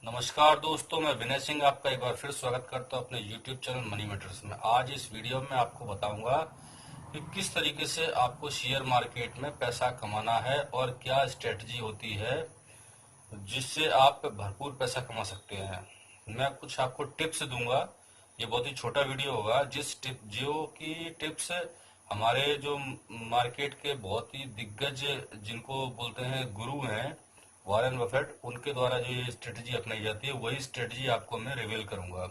नमस्कार दोस्तों, मैं विनय सिंह आपका एक बार फिर स्वागत करता हूं अपने YouTube चैनल मनी मैटर्स में। आज इस वीडियो में आपको बताऊंगा कि किस तरीके से आपको शेयर मार्केट में पैसा कमाना है और क्या स्ट्रेटजी होती है जिससे आप भरपूर पैसा कमा सकते हैं। मैं कुछ आपको टिप्स दूंगा। ये बहुत ही छोटा वीडियो होगा जो कि टिप्स हमारे जो मार्केट के बहुत ही दिग्गज जिनको बोलते हैं गुरु हैं, वॉरेन बफेट, उनके द्वारा जो ये स्ट्रेटजी अपनाई जाती है वही स्ट्रेटजी आपको मैं रिवील करूंगा।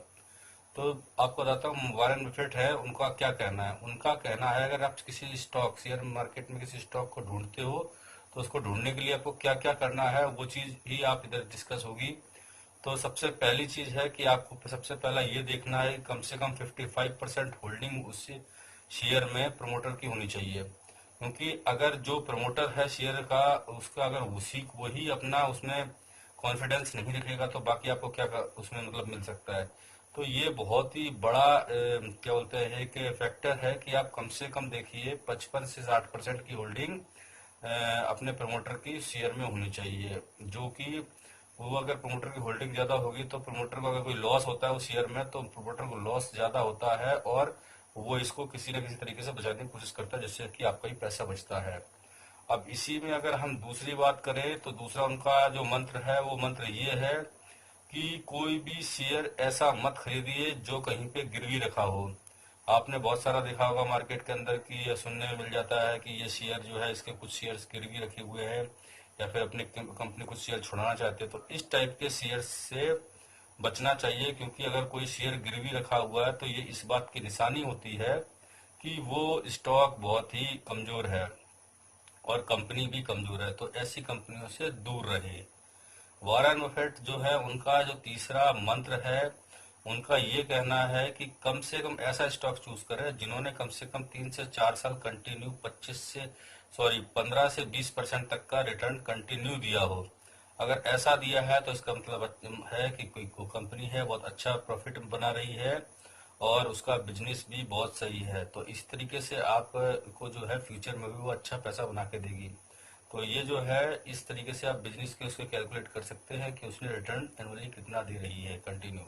तो आपको बताता हूँ वॉरेन बफेट है, उनका क्या कहना है। उनका कहना है अगर आप किसी स्टॉक शेयर मार्केट में किसी स्टॉक को ढूंढते हो तो उसको ढूंढने के लिए आपको क्या क्या करना है वो चीज ही आप इधर डिस्कस होगी। तो सबसे पहली चीज है कि आपको सबसे पहला ये देखना है कि कम से कम 55% होल्डिंग उस शेयर में प्रमोटर की होनी चाहिए। क्योंकि अगर जो प्रमोटर है शेयर का, उसका अगर उसी वही अपना उसमें कॉन्फिडेंस नहीं रखेगा तो बाकी आपको क्या उसमें मतलब मिल सकता है। तो ये बहुत ही बड़ा क्या बोलते हैं कि फैक्टर है कि आप कम से कम देखिए 55 से 60% की होल्डिंग अपने प्रमोटर की शेयर में होनी चाहिए। जो कि वो अगर प्रमोटर की होल्डिंग ज्यादा होगी तो प्रमोटर को अगर कोई लॉस होता है उस शेयर में तो प्रमोटर को लॉस ज्यादा होता है और वो इसको किसी न किसी तरीके से बचाने की कोशिश करता है जिससे कि आपका ही पैसा बचता है। अब इसी में अगर हम दूसरी बात करें तो दूसरा उनका जो मंत्र है वो मंत्र ये है कि कोई भी शेयर ऐसा मत खरीदिए जो कहीं पे गिरवी रखा हो। आपने बहुत सारा देखा होगा मार्केट के अंदर कि ये सुनने में मिल जाता है कि ये शेयर जो है इसके कुछ शेयर्स गिरवी रखे हुए हैं या फिर अपनी कंपनी कुछ शेयर छुड़ाना चाहते हैं। तो इस टाइप के शेयर से बचना चाहिए, क्योंकि अगर कोई शेयर गिरवी रखा हुआ है तो ये इस बात की निशानी होती है कि वो स्टॉक बहुत ही कमजोर है और कंपनी भी कमजोर है। तो ऐसी कंपनियों से दूर रहे। वॉरेन बफेट जो है उनका जो तीसरा मंत्र है, उनका ये कहना है कि कम से कम ऐसा स्टॉक चूज करें जिन्होंने कम से कम 3 से 4 साल कंटिन्यू 15 से 20% तक का रिटर्न कंटिन्यू दिया हो। अगर ऐसा दिया है तो इसका मतलब है कि कोई कंपनी है बहुत अच्छा प्रॉफिट बना रही है और उसका बिजनेस भी बहुत सही है। तो इस तरीके से आप को जो है फ्यूचर में भी वो अच्छा पैसा बना के देगी। तो ये जो है इस तरीके से आप बिजनेस के उसको कैलकुलेट कर सकते हैं कि उसने रिटर्न एनुअली कितना दे रही है कंटिन्यू।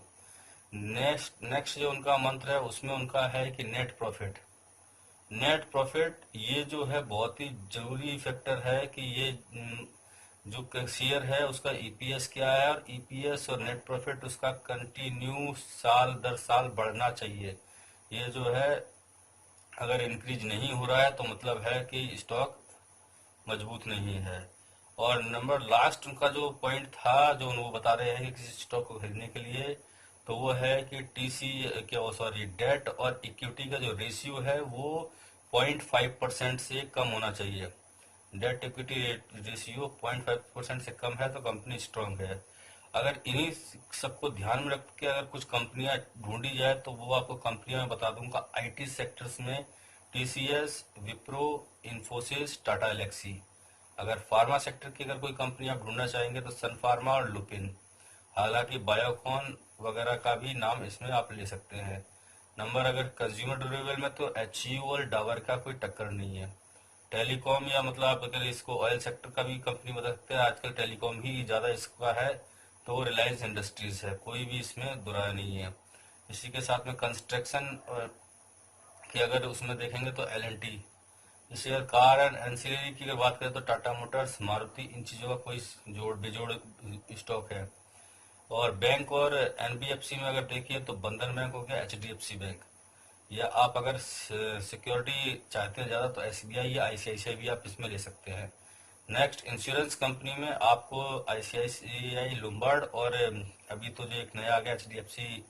नेक्स्ट नेक्स्ट जो उनका मंत्र है उसमें उनका है कि नेट प्रॉफिट। नेट प्रॉफिट ये जो है बहुत ही जरूरी फैक्टर है कि ये जो शेयर है उसका ईपीएस क्या है, और ईपीएस और नेट प्रॉफिट उसका कंटिन्यू साल दर साल बढ़ना चाहिए। ये जो है अगर इंक्रीज नहीं हो रहा है तो मतलब है कि स्टॉक मजबूत नहीं है। और नंबर लास्ट उनका जो पॉइंट था जो वो बता रहे हैं कि किसी स्टॉक को खरीदने के लिए, तो वो है कि टीसी क्या वो सॉरी डेट और इक्विटी का जो रेशियो है वो 0.5% से कम होना चाहिए। डेट इक्विटी रेशियो 0.5% से कम है तो कंपनी स्ट्रांग है। अगर इन्हीं सबको ध्यान में रख के अगर कुछ कंपनियां ढूंढी जाए तो वो आपको कंपनियां मैं बता दूंगा आईटी सेक्टर्स में टीसीएस, विप्रो, इंफोसिस, टाटा एलेक्सी। अगर फार्मा सेक्टर की अगर कोई कंपनी आप ढूंढना चाहेंगे तो सन फार्मा और लुपिन। हालांकि बायोकॉन वगैरह का भी नाम इसमें आप ले सकते हैं। नंबर अगर कंज्यूमर ड्यूरेबल में तो एचयू और डाबर का कोई टक्कर नहीं है। टेलीकॉम या मतलब आप अगर इसको ऑयल सेक्टर का भी कंपनी बता सकते हैं, आजकल टेलीकॉम ही ज्यादा इसका है, तो रिलायंस इंडस्ट्रीज है, कोई भी इसमें बुरा नहीं है। इसी के साथ में कंस्ट्रक्शन की अगर उसमें देखेंगे तो एल एन टी। जैसे अगर कार एंड एंसिलरी की अगर बात करें तो टाटा मोटर्स, मारुति, इन चीजों का कोई जोड़ बेजोड़ स्टॉक है। और बैंक और एनबीएफसी में अगर देखिए तो बंधन बैंक हो गया, एचडीएफसी बैंक। या आप अगर सिक्योरिटी चाहते हैं ज़्यादा तो एसबीआई या आईसीआईसीआई भी आप इसमें ले सकते हैं। नेक्स्ट इंश्योरेंस कंपनी में आपको आईसीआईसीआई लोम्बार्ड और अभी तो जो एक नया आ गया एचडीएफसी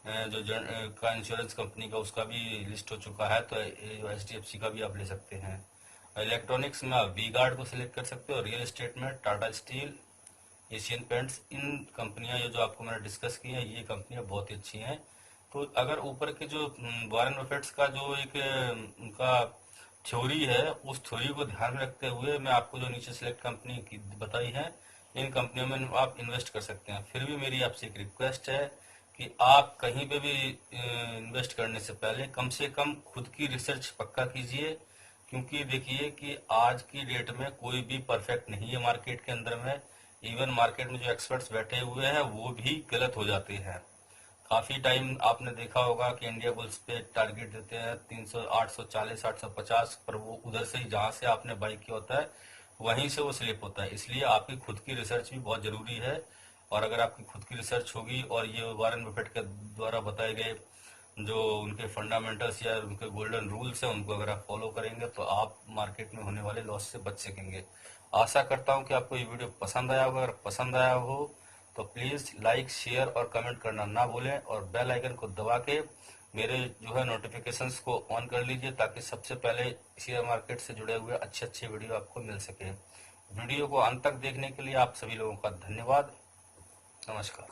का इंश्योरेंस कंपनी का उसका भी लिस्ट हो चुका है, तो एचडीएफसी का भी आप ले सकते हैं। इलेक्ट्रॉनिक्स में आप वी गार्ड को सिलेक्ट कर सकते हो। रियल एस्टेट में टाटा स्टील, एशियन पेंट्स, इन कंपनियां जो जो आपको मैंने डिस्कस की हैं ये कंपनियां बहुत ही अच्छी हैं। तो अगर ऊपर के जो वॉरेन बफेट्स का जो एक उनका थ्योरी है उस थ्योरी को ध्यान में रखते हुए मैं आपको जो नीचे सिलेक्ट कंपनी की बताई है इन कंपनियों में आप इन्वेस्ट कर सकते हैं। फिर भी मेरी आपसे एक रिक्वेस्ट है कि आप कहीं पे भी इन्वेस्ट करने से पहले कम से कम खुद की रिसर्च पक्का कीजिए। क्योंकि देखिए कि आज की डेट में कोई भी परफेक्ट नहीं है मार्केट के अंदर में। इवन मार्केट में जो एक्सपर्ट्स बैठे हुए हैं वो भी गलत हो जाते हैं। काफी टाइम आपने देखा होगा कि इंडिया बुल्स पे टारगेट देते हैं 300, 840, 850, पर वो उधर से ही जहां से आपने बाई किया होता है वहीं से वो स्लिप होता है। इसलिए आपकी खुद की रिसर्च भी बहुत जरूरी है। और अगर आपकी खुद की रिसर्च होगी और ये वॉरेन बफेट के द्वारा बताए गए जो उनके फंडामेंटल्स या उनके गोल्डन रूल्स हैं उनको अगर आप फॉलो करेंगे तो आप मार्केट में होने वाले लॉस से बच सकेंगे। आशा करता हूं कि आपको ये वीडियो पसंद आया होगा। अगर पसंद आया हो तो प्लीज लाइक, शेयर और कमेंट करना ना भूलें और बेल आइकन को दबा के मेरे जो है नोटिफिकेशंस को ऑन कर लीजिए ताकि सबसे पहले शेयर मार्केट से जुड़े हुए अच्छे अच्छे वीडियो आपको मिल सके। वीडियो को अंत तक देखने के लिए आप सभी लोगों का धन्यवाद। नमस्कार।